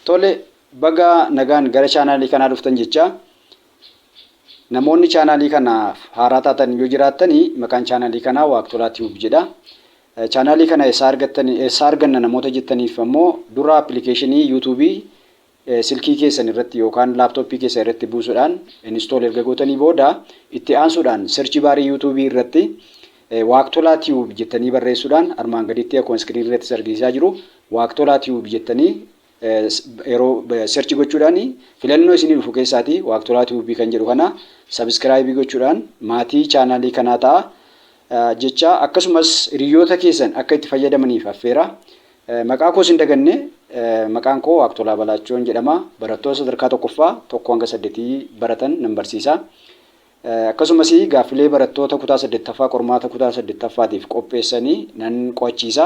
Tole baga nagaan gara chaanaalii kanaa dhuftan jecha namoonni chaanaalii kanaaf haaraa taatan yoo jiraatanii maqaan chaanaalii kanaa Waaqtolaa Tube jedha. Chaanaalii kana eessaa arganna namoota jettaniif ammoo dura appilikeeshinii yuutuubii silkii keessan irratti yookaan laaptooppii keessan irratti buusuudhaan install erga gootanii booda itti aansuudhaan search baarii yuutuubii irratti Waaqtolaa Tube jettanii barreessuudhaan armaan gaditti akkuma iskiriin irratti argisiisaa jiru Waaqtolaa Tube jettanii yeroo search gochuudhaan filannoo isinii dhufu keessaati Waaqtolaa Tube kan jedhu kana subscribe gochuudhaan maatii chaanaalii kanaa ta'a. Jecha akkasumas hiriyoota keessan akka itti fayyadamaniif affeera. Maqaa koo hin daganne maqaan koo Waaqtolaa Balaachoon jedhama. Barattoota sadarkaa tokkoffaa tokko hanga 8 baratan nan barsiisa. Akkasumas gaaffilee barattoota kutaa 8ffaa qormaata kutaa 8ffaatiif qopheessanii nan qo'achiisa.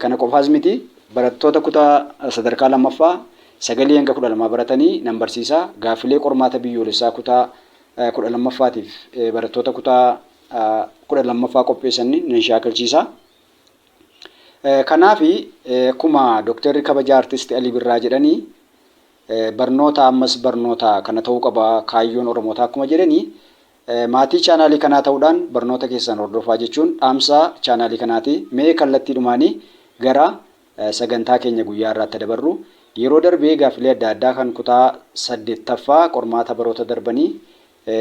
Kana qofaas miti barattoota kutaa sadarkaa lammaffaa 9 hanga 12 baratanii nan barsiisa. Gaaffilee qormaata biyyoolessaa kutaa 12ffaatiif barattoota kutaa 12ffaa qopheessanii nan shaakalchiisa. Kanaaf akkuma Dooktarri kabajaa Artiist Alii Birraa jedhanii barnoota ammas barnoota kana ta'uu qaba kaayyoon Oromootaa akkuma jedhanii maatii chaanaalii kanaa ta'uudhaan barnoota keessan hordofaa jechuun dhaamsa chaanaalii kanaati. Mee kallattiidhumaanii gara sagantaa keenya guyyaa irraatti dabarru. Yeroo darbee gaaffilee adda addaa kan kutaa 8ffaa qormaata baroota darbanii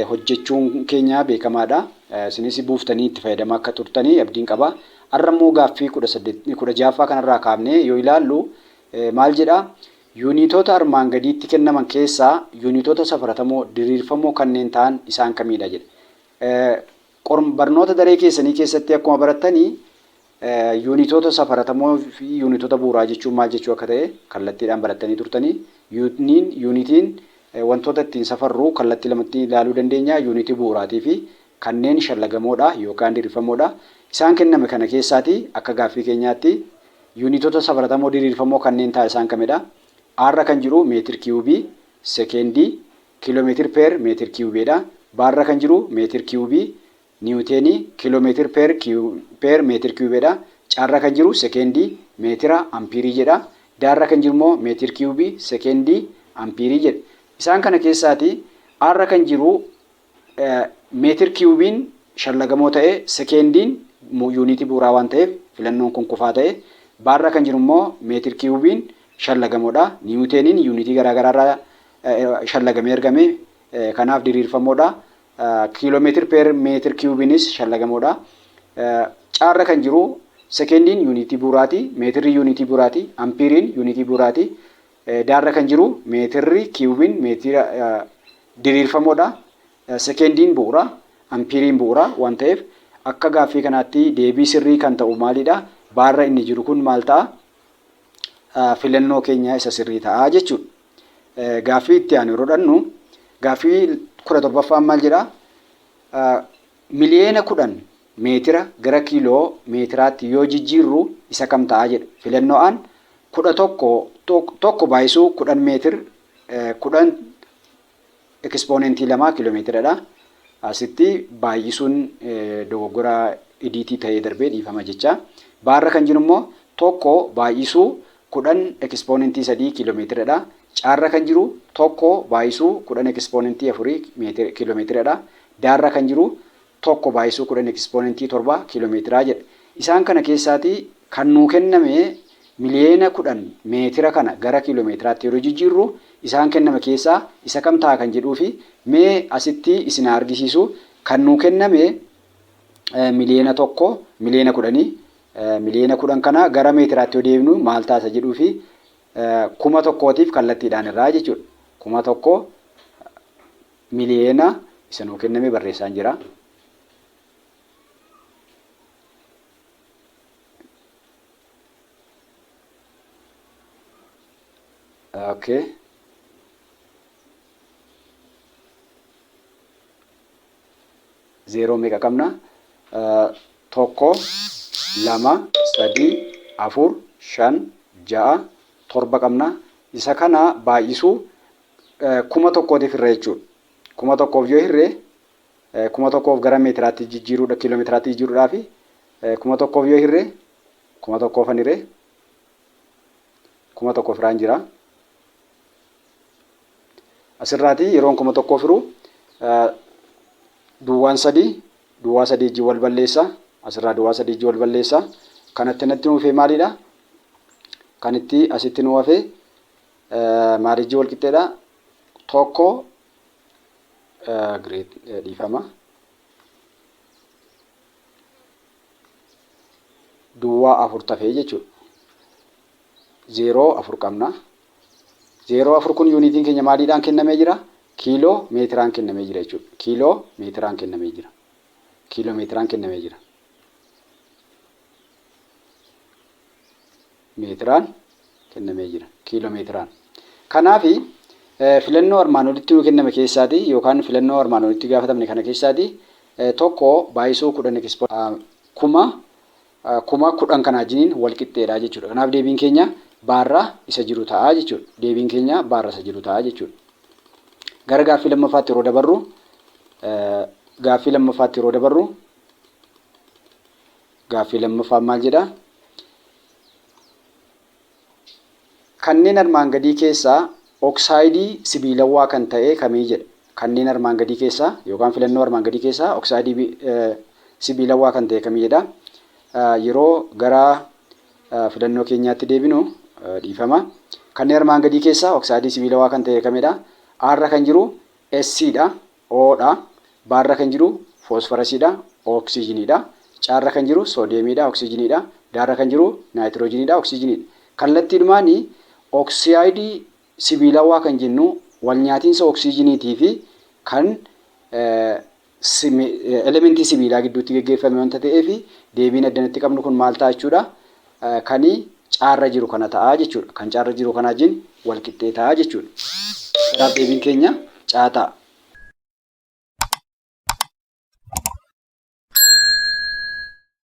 hojjechuun keenya beekamaadha. Isinis buuftanii itti fayyadamaa akka turtanii abdiin qaba. Har'a immoo gaaffii 16ffaa kanarraa kaafnee yoo ilaallu maal jedha? Yuunitoota armaan gadiitti kennaman keessaa yuunitoota safaratamoo diriirfamoo kanneen ta'an isaan kamidha jedha. Barnoota daree keessanii keessatti akkuma barattanii yuunitoota safaratamoo fi yuunitoota bu'uuraa jechuun maal jechuu akka ta'e kallattiidhaan barattanii turtanii. Yuunitiin wantoota ittiin safarru kallattii lamatti ilaaluu dandeenya. Yuunitii bu'uuraatii fi kanneen shallagamoodha yookaan diriirfamoodha. Isaan kenname kana keessaati akka gaaffii keenyaatti yuunitoota safaratamoo diriirfamoo kanneen ta'an isaan kamidha? R kan jiru meetir kiiwubii, sekeendii, kiiloomeetir per meetir kiiwubiidha. Baarra kan jiru meetir kiiwubii, niwuteenii, kiiloomeetir per meetir kiiwubiidha. Caarra kan jiru sekeendii, meetira, ampiirii jedha. Daarra kan jiru immoo meetir kiiwubii, sekeendii, ampiirii jedha. Isaan kana keessaati R kan jiru meetir kiiwubiin shallagamoo ta'e, sekeendiin yuunitii bu'uuraa waan ta'eef filannoon kun kufaa ta'e. Baarra kan jiru immoo meetir kiiwubiin shallagamoodha. Niwuteeniin yuunitii garaagaraarraa shallagamee argame kanaaf diriirfamoodha. Kiiloomeetir per meetir kiiwubiinis shallagamoodha. Caarra kan jiru sekeendiin yuunitii bu'uuraati, meetirri yuunitii bu'uuraati, ampiiriin yuunitii bu'uuraati. Daarra kan jiru meetirri kiiwubiin meetira diriirfamoodha. Sekeendiin bu'uura, ampiiriin bu'uura waan ta'eef akka gaaffii kanaatti deebii sirrii kan ta'u maalidha? Baarra inni jiru kun maal ta'a? Filannoo keenya isa sirrii ta'a jechuudha. Gaaffii itti aanu yeroo dhannu gaaffii 17ffaan maal jedha? Miliyeena 10 meetira gara kiiloo meetiraatti yoo jijjiirru isa kam ta'a jedha. Filannoon 11 baay'isuu 10 meetir 10 ekspoonentii 2 kiiloomeetiradha. Asitti baay'isuun dogoggora idiitii ta'ee darbee dhiifama jecha. Baarra kan jiru immoo 1 baay'isuu 10 ekspoonentii 3 kiiloomeetiradha. Caarra kan jiru 1 baay'isuu 10 ekspoonentii 4 kiiloomeetiradha. Daarra kan jiru 1 baay'isuu 10 ekspoonentii 7 kiiloomeetiraa jedha. Isaan kana keessaati kan nuu kenname miliyeena 10 meetira kana gara kiiloomeetiraatti yeroo jijjiirru isaan kenname keessaa isa kam ta'a kan jedhuu fi mee asitti isin argisiisu kan nuu kenname miliyeena 1 miliyeena 10 miliyeena 10 kana gara meetiraatti yoo deebinu maal ta'a jedhuu fi 1,000tiif kallattiidhaan irraa jechuudha. 1,000 miliyeena isa nuu kenname barreessaan jira. Okay. Zero meeqa qabna? 1, 2, 3, 4, 5, 6, 7 qabna. Isa kana baay'isuu 1,000tiif irra jechuudha. 1,000 yoo hirree 1,000 gara meetiraatti jijjiiruudha kiiloomeetiraatti jijjiiruudhaaf 1,000 yoo hirree 1,000 fan hirree 1,000 firaan jira. Asirraati yeroon 1000 firu duwwaan 3 duwwaa 3 ijji wal balleessa. Asirraa duwwaa 3 ijji wal balleessa. Kanatti natti nuufee maalidha? Kanitti asitti nu hafee maal ijji wal qixxeedha? Tokko dhiifama. Duwwaa 4 tafee jechuudha. 0 qabna. 0 kun yuunitiin keenya maaliidhaan kennamee jira? Kiiloo meetiraan kennamee jira jechuudha. Kiiloo meetiraan kennamee jira. Kiiloo meetiraan kennamee jira. Meetiraan kennamee jira. Kiiloo meetiraan. Kanaafi filannoo armaan olitti nu kenname keessaati yookaan filannoo armaan olitti gaafatamne kana keessaati tokko baay'isuu 10 kuma 10 kana wajjin wal qixxeedha jechuudha. Kanaaf deebiin keenya baarra isa jiru ta'a jechuudha. Deebiin keenya baarra isa jiru ta'a jechuudha. Gara gaaffii lammaffaatti yeroo dabarru gaaffii lammaffaan maal jedha? Kanneen armaan gadii keessaa oksaayidii sibiilawaa kan ta'e kamii jedha? Kanneen armaan gadii keessaa yookaan filannoo armaan gadii keessaa oksaayidii sibiilawaa kan ta'e kamii jedha? Yeroo gara filannoo keenyaatti deebinu dhiifama. Kanneen armaan gadii keessaa oksaayidii sibiilawaa kan ta'e kamidha? Aarra kan jiru Sdha, Odha, baarra kan jiru foosfarasiidha, oksijiiniidha, caarra kan jiru soodiyeemiidha, oksijiiniidha, daarra kan jiru naayitiroojiiniidha, oksijiiniidha. Kallattiidhumaan oksaayidii sibiilawaa kan jennu wal nyaatiinsa oksijiiniitii fi kan elementii sibiilaa gidduutti geggeeffame wanta ta'eef deebiin addanatti qabnu kun maal ta'a jechuudha? Kani caarra jiru kana ta'a jechuudha. Kan caarra jiru kana wajjin wal qixxee ta'a jechuudha. Kanaaf deebiin keenya caa ta'a.